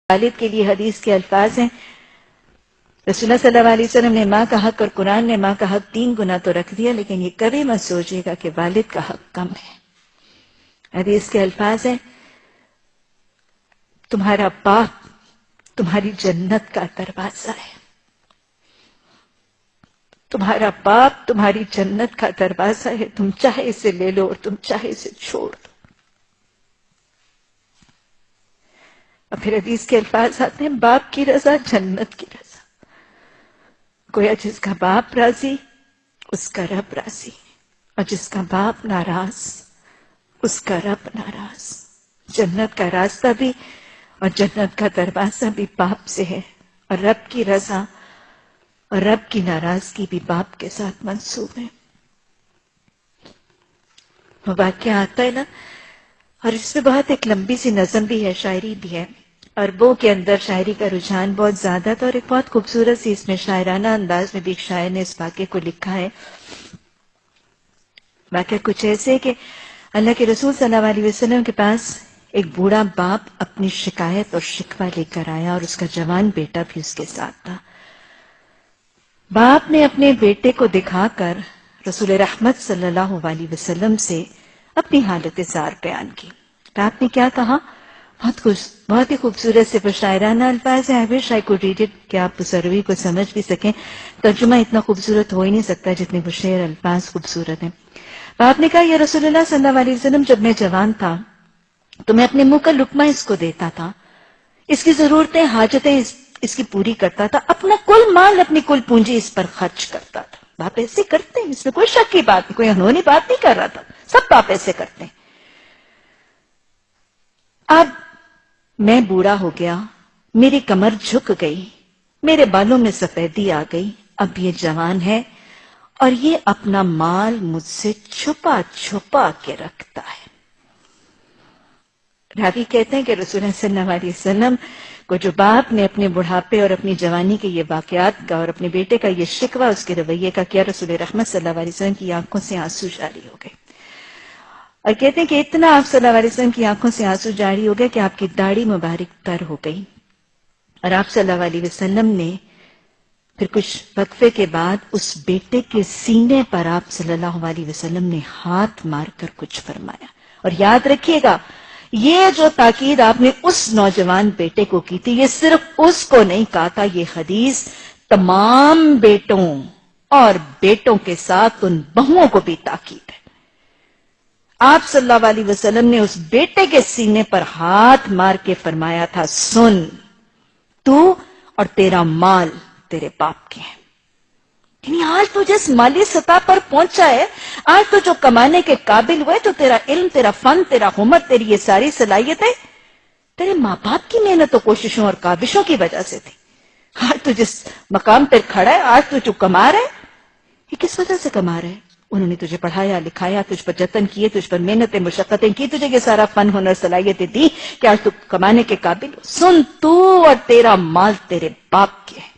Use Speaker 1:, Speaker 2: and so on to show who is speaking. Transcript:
Speaker 1: والد کے لیے حدیث کے الفاظ ہیں، رسول اللہ صلی اللہ علیہ وسلم نے ماں کا حق اور قرآن نے ماں کا حق 3 گنا تو رکھ دیا، لیکن یہ کبھی مت سوچیے گا کہ والد کا حق کم ہے۔ حدیث کے الفاظ ہیں، تمہارا باپ تمہاری جنت کا دروازہ ہے، تمہارا باپ تمہاری جنت کا دروازہ ہے، تم چاہے اسے لے لو اور تم چاہے اسے چھوڑ دو۔ اور پھر حدیث کے الفاظ آتے ہیں، باپ کی رضا جنت کی رضا، گویا جس کا باپ راضی اس کا رب راضی، اور جس کا باپ ناراض اس کا رب ناراض۔ جنت کا راستہ بھی اور جنت کا دروازہ بھی باپ سے ہے، اور رب کی رضا اور رب کی ناراضگی بھی باپ کے ساتھ منسوب ہے۔ وہ واقعہ آتا ہے نا، اور اس میں بہت ایک لمبی سی نظم بھی ہے، شاعری بھی ہے۔ عربوں کے اندر شاعری کا رجحان بہت زیادہ تھا، اور ایک بہت خوبصورت سی اس میں شاعرانہ انداز میں بھی ایک شاعر نے اس واقعے کو لکھا ہے۔ واقعہ کچھ ایسے کہ اللہ کے رسول صلی اللہ علیہ وسلم کے پاس ایک بوڑھا باپ اپنی شکایت اور شکوہ لے کر آیا، اور اس کا جوان بیٹا بھی اس کے ساتھ تھا۔ باپ نے اپنے بیٹے کو دکھا کر رسول رحمت صلی اللہ علیہ وسلم سے اپنی حالت زار بیان کی۔ باپ نے کیا کہا؟ بہت ہی خوبصورت سے شاعرانہ الفاظ ہیں۔ I wish I could read it کہ آپ اس عربی کو سمجھ بھی سکیں۔ ترجمہ اتنا خوبصورت ہو ہی نہیں سکتا جتنے وہ شعر الفاظ خوبصورت ہیں۔ باپ نے کہا، یا رسول اللہ صلی اللہ علیہ وسلم، جب میں جوان تھا تو میں اپنے منہ کا لقمہ اس کو دیتا تھا، اس کی ضرورتیں حاجتیں اس کی پوری کرتا تھا، اپنا کل مال اپنی کل پونجی اس پر خرچ کرتا تھا۔ باپ ایسے کرتے ہیں، اس میں کوئی شک کی بات نہیں، کوئی انہونی بات نہیں کر رہا تھا، سب باپ ایسے کرتے ہیں۔ اب میں بوڑھا ہو گیا، میری کمر جھک گئی، میرے بالوں میں سفیدی آ گئی، اب یہ جوان ہے اور یہ اپنا مال مجھ سے چھپا چھپا کے رکھتا ہے۔ راوی کہتے ہیں کہ رسول اللہ صلی اللہ علیہ وسلم کو جو باپ نے اپنے بڑھاپے اور اپنی جوانی کے یہ واقعات کا اور اپنے بیٹے کا یہ شکوہ اس کے رویے کا کیا، رسول رحمت صلی اللہ علیہ وسلم کی آنکھوں سے آنسو جاری ہو گئے، اور کہتے ہیں کہ اتنا آپ صلی اللہ علیہ وسلم کی آنکھوں سے آنسو جاری ہو گئے کہ آپ کی داڑھی مبارک تر ہو گئی، اور آپ صلی اللہ علیہ وسلم نے پھر کچھ وقفے کے بعد اس بیٹے کے سینے پر آپ صلی اللہ علیہ وسلم نے ہاتھ مار کر کچھ فرمایا۔ اور یاد رکھیے گا، یہ جو تاکید آپ نے اس نوجوان بیٹے کو کی تھی، یہ صرف اس کو نہیں کہا تھا، یہ حدیث تمام بیٹوں اور بیٹوں کے ساتھ ان بہوؤں کو بھی تاکید ہے۔ آپ صلی اللہ علیہ وسلم نے اس بیٹے کے سینے پر ہاتھ مار کے فرمایا تھا، سن، تو اور تیرا مال تیرے باپ کے ہیں۔ یعنی آج تو جس مالی سطح پر پہنچا ہے، آج تو جو کمانے کے قابل ہوئے، تو تیرا علم، تیرا فن، تیرا ہنر، تیری یہ ساری صلاحیتیں تیرے ماں باپ کی محنت و کوششوں اور کاوشوں کی وجہ سے تھی۔ آج تو جس مقام پر کھڑا ہے، آج تو جو کما رہا ہے، یہ کس وجہ سے کما رہا ہے؟ انہوں نے تجھے پڑھایا، لکھایا، تجھ پر جتن کیے، تجھ پر محنتیں مشقتیں کی، تجھے یہ سارا فن، ہنر، صلاحیتیں دی کہ آج تو کمانے کے قابل ہو۔ سن، تو اور تیرا مال تیرے باپ کے ہے۔